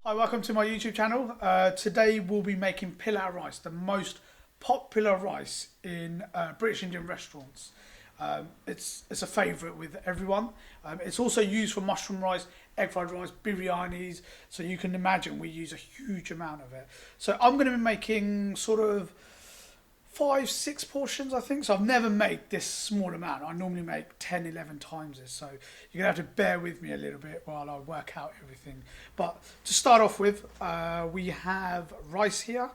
Hi, welcome to my YouTube channel. Today we'll be making pilau rice, the most popular rice in British Indian restaurants. It's a favourite with everyone. It's also used for mushroom rice, egg fried rice, biryanis, so you can imagine we use a huge amount of it. So I'm going to be making sort of 5-6 portions, I think. So I've never made this small amount. I normally make 10-11 times this, so you're gonna have to bear with me a little bit while I work out everything. But to start off with, we have rice here.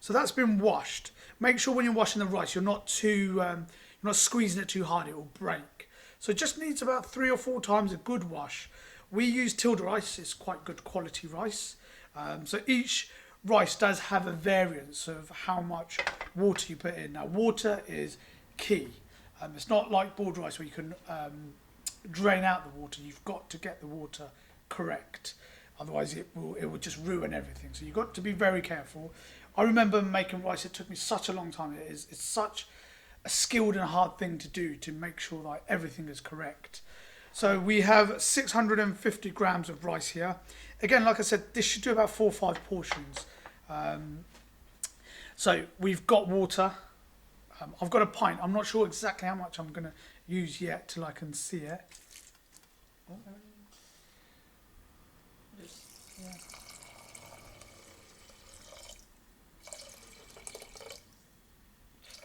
So that's been washed. Make sure when you're washing the rice, you're not squeezing it too hard, it will break. So it just needs about 3 or 4 times a good wash. We use Tilda rice. It's quite good quality rice. So each rice does have a variance of how much water you put in. Now, water is key. It's not like boiled rice where you can drain out the water. You've got to get the water correct. Otherwise, it will just ruin everything. So you've got to be very careful. I remember making rice. It took me such a long time. It's such a skilled and hard thing to do to make sure that everything is correct. So we have 650 grams of rice here. Again, like I said, this should do about 4 or 5 portions. So we've got water. I've got a pint. I'm not sure exactly how much I'm going to use yet till I can see it.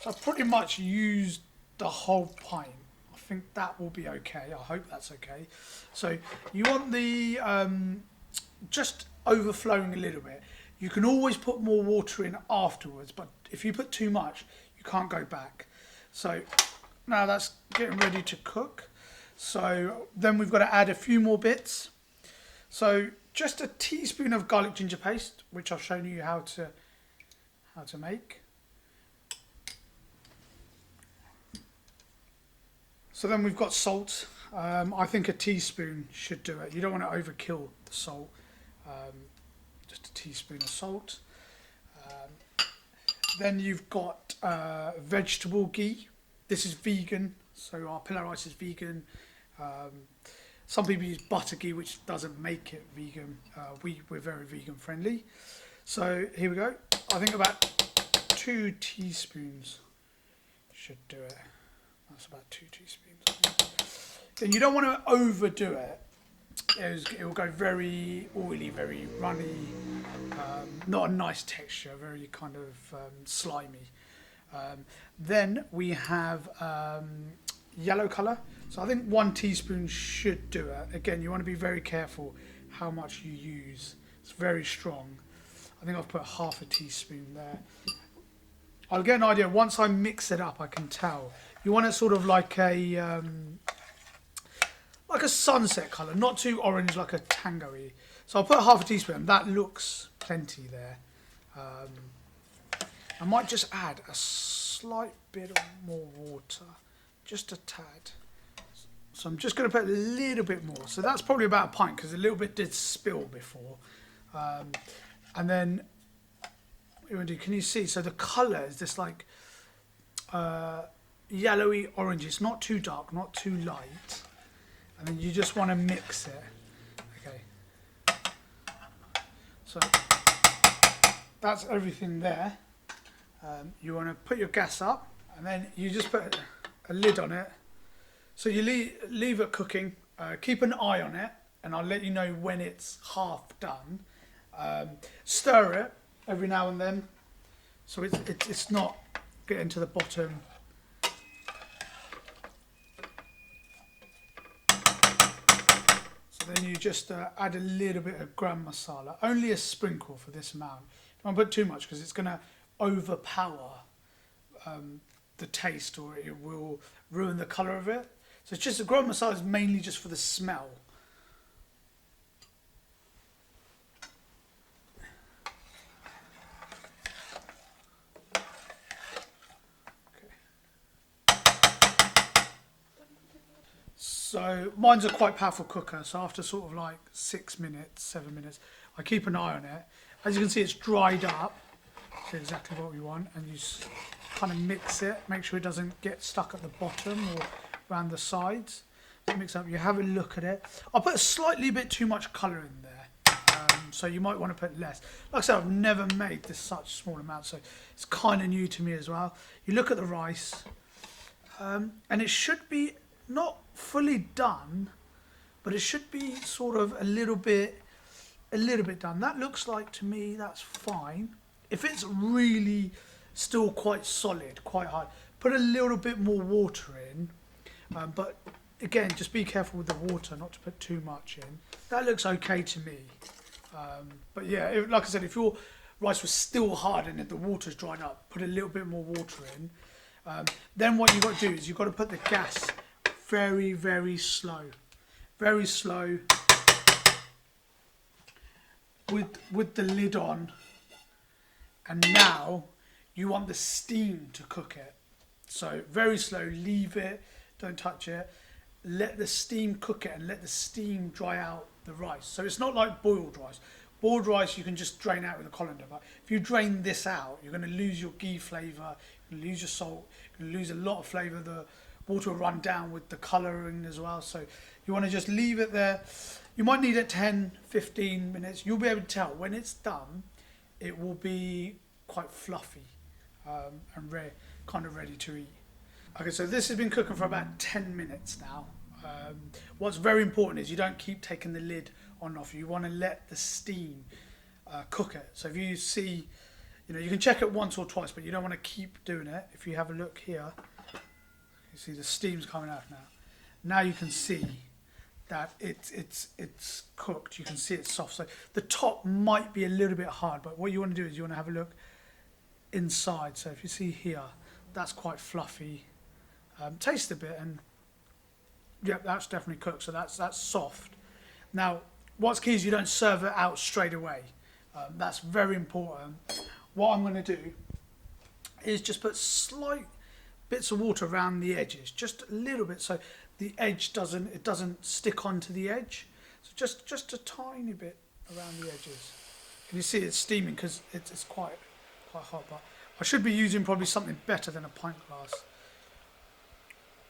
So I've pretty much used the whole pint. I think that will be okay. I hope that's okay. So you want the just overflowing a little bit. You can always put more water in afterwards, but if you put too much, you can't go back. So now that's getting ready to cook. So then we've got to add a few more bits. So just a teaspoon of garlic ginger paste, which I've shown you how to make. So then we've got salt. I think a teaspoon should do it. You don't want to overkill the salt. Just a teaspoon of salt. Then you've got vegetable ghee. This is vegan, so our pilau rice is vegan. Some people use butter ghee, which doesn't make it vegan. We're very vegan friendly. So here we go. I think about 2 teaspoons should do it. That's about 2 teaspoons. Then you don't want to overdo it. It will go very oily, very runny, not a nice texture, very kind of slimy. Then we have yellow colour. So I think 1 teaspoon should do it. Again, you want to be very careful how much you use. It's very strong. I think I've put ½ a teaspoon there. I'll get an idea. Once I mix it up, I can tell. You want it sort of like a sunset colour, not too orange like a tango-y. So I'll put ½ a teaspoon. That looks plenty there. I might just add a slight bit of more water, just a tad. So I'm just going to put a little bit more. So that's probably about a pint because a little bit did spill before. And then what you want to do? Can you see? So the colour is this like yellowy orange. It's not too dark, not too light. And then you just want to mix it. Okay. So that's everything there. You want to put your gas up, and then you just put a lid on it. So you leave it cooking. Keep an eye on it, and I'll let you know when it's half done. Stir it every now and then, so it's not getting to the bottom. Then you just add a little bit of garam masala, only a sprinkle for this amount. Don't put too much because it's going to overpower the taste, or it will ruin the colour of it. So it's just the garam masala is mainly just for the smell. So mine's a quite powerful cooker, so after sort of like 6 minutes, 7 minutes, I keep an eye on it. As you can see, it's dried up. That's exactly what we want. And you kind of mix it, make sure it doesn't get stuck at the bottom or around the sides. So mix up, you have a look at it. I'll put a slightly bit too much colour in there. so you might want to put less. Like I said, I've never made this such small amount, so it's kind of new to me as well. You look at the rice, and it should be not fully done, but it should be sort of a little bit done. That looks like, to me, that's fine. If it's really still quite solid, quite hard, put a little bit more water in, but again, just be careful with the water, not to put too much in. That looks okay to me. But yeah, like I said, if your rice was still hard and if the water's dried up, put a little bit more water in. Then what you've got to do is you've got to put the gas very, very slow. Very slow. With the lid on. And now you want the steam to cook it. So very slow, leave it, don't touch it. Let the steam cook it and let the steam dry out the rice. So it's not like boiled rice. Boiled rice you can just drain out with a colander, but if you drain this out, you're going to lose your ghee flavour, you're going to lose your salt, you're going to lose a lot of flavour. The water will run down with the colouring as well. So you want to just leave it there. You might need it 10, 15 minutes. You'll be able to tell when it's done, it will be quite fluffy and kind of ready to eat. Okay, so this has been cooking for about 10 minutes now. What's very important is you don't keep taking the lid on and off. You want to let the steam cook it. So if you see, you can check it once or twice, but you don't want to keep doing it. If you have a look here, you see the steam's coming out now. Now you can see that it's cooked. You can see it's soft. So the top might be a little bit hard, but what you want to do is you want to have a look inside. So if you see here, that's quite fluffy. Taste a bit, and yep, that's definitely cooked. So that's soft. Now, what's key is you don't serve it out straight away. That's very important. What I'm going to do is just put slight bits of water around the edges, just a little bit, so the edge doesn't stick onto the edge. So just a tiny bit around the edges. Can you see it's steaming because it's quite hot? But I should be using probably something better than a pint glass.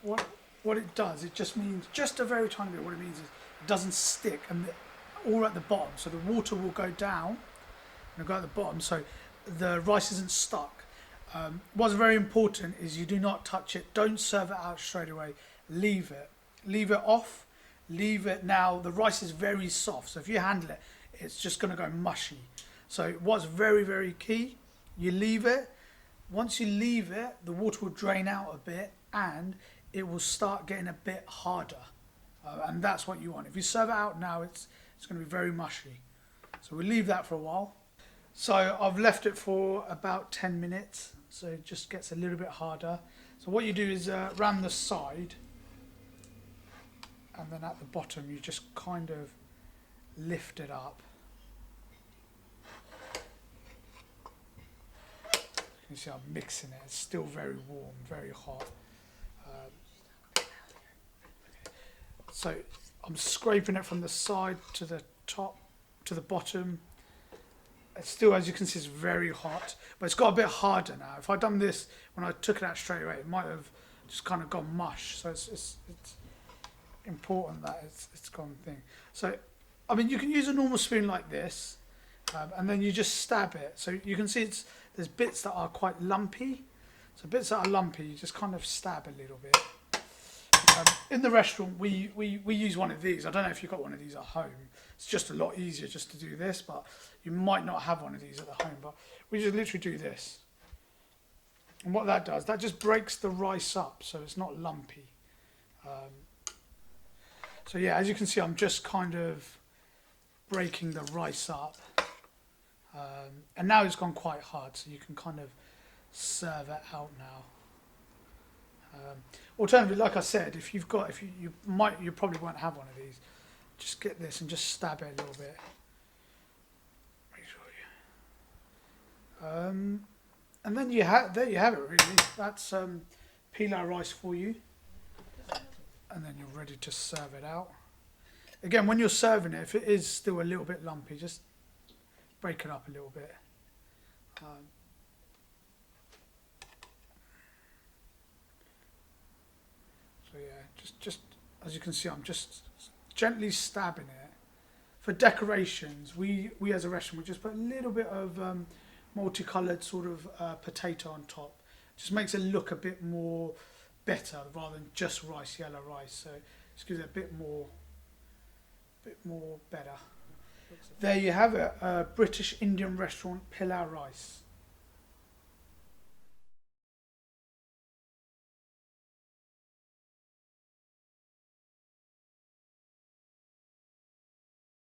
What it does, it just means just a very tiny bit. What it means is it doesn't stick, and all at the bottom. So the water will go down and go at the bottom, so the rice isn't stuck. What's very important is you do not touch it. Don't serve it out straight away. Leave it off. Leave it. Now the rice is very soft, so if you handle it, it's just going to go mushy. So what's very, very key, you leave it. Once you leave it, the water will drain out a bit and it will start getting a bit harder, and that's what you want. If you serve it out now, it's going to be very mushy. So we'll leave that for a while. So I've left it for about 10 minutes, so it just gets a little bit harder. So what you do is around the side, and then at the bottom you just kind of lift it up. You see I'm mixing it. It's still very warm, very hot. So I'm scraping it from the side to the top, to the bottom. It's still, as you can see, it's very hot, but it's got a bit harder now. If I'd done this when I took it out straight away, it might have just kind of gone mush. So it's important that it's gone thing. So, I mean, you can use a normal spoon like this, and then you just stab it. So you can see there's bits that are quite lumpy. So bits that are lumpy, you just kind of stab a little bit. In the restaurant, we use one of these. I don't know if you've got one of these at home. It's just a lot easier just to do this, but you might not have one of these at the home. But we just literally do this. And what that does, that just breaks the rice up so it's not lumpy. So yeah, as you can see, I'm just kind of breaking the rice up. And now it's gone quite hard, so you can kind of serve it out now. Alternatively, like I said, if you probably won't have one of these. Just get this and just stab it a little bit. Make sure you. And then there you have it. Really, that's pilau rice for you. And then you're ready to serve it out. Again, when you're serving it, if it is still a little bit lumpy, just break it up a little bit. So yeah, just as you can see, I'm just gently stabbing it. for decorations, we as a restaurant, we just put a little bit of multicoloured sort of potato on top. Just makes it look a bit more better rather than just rice, yellow rice. So just gives it a bit more better. There you have it, British Indian restaurant Pilau Rice.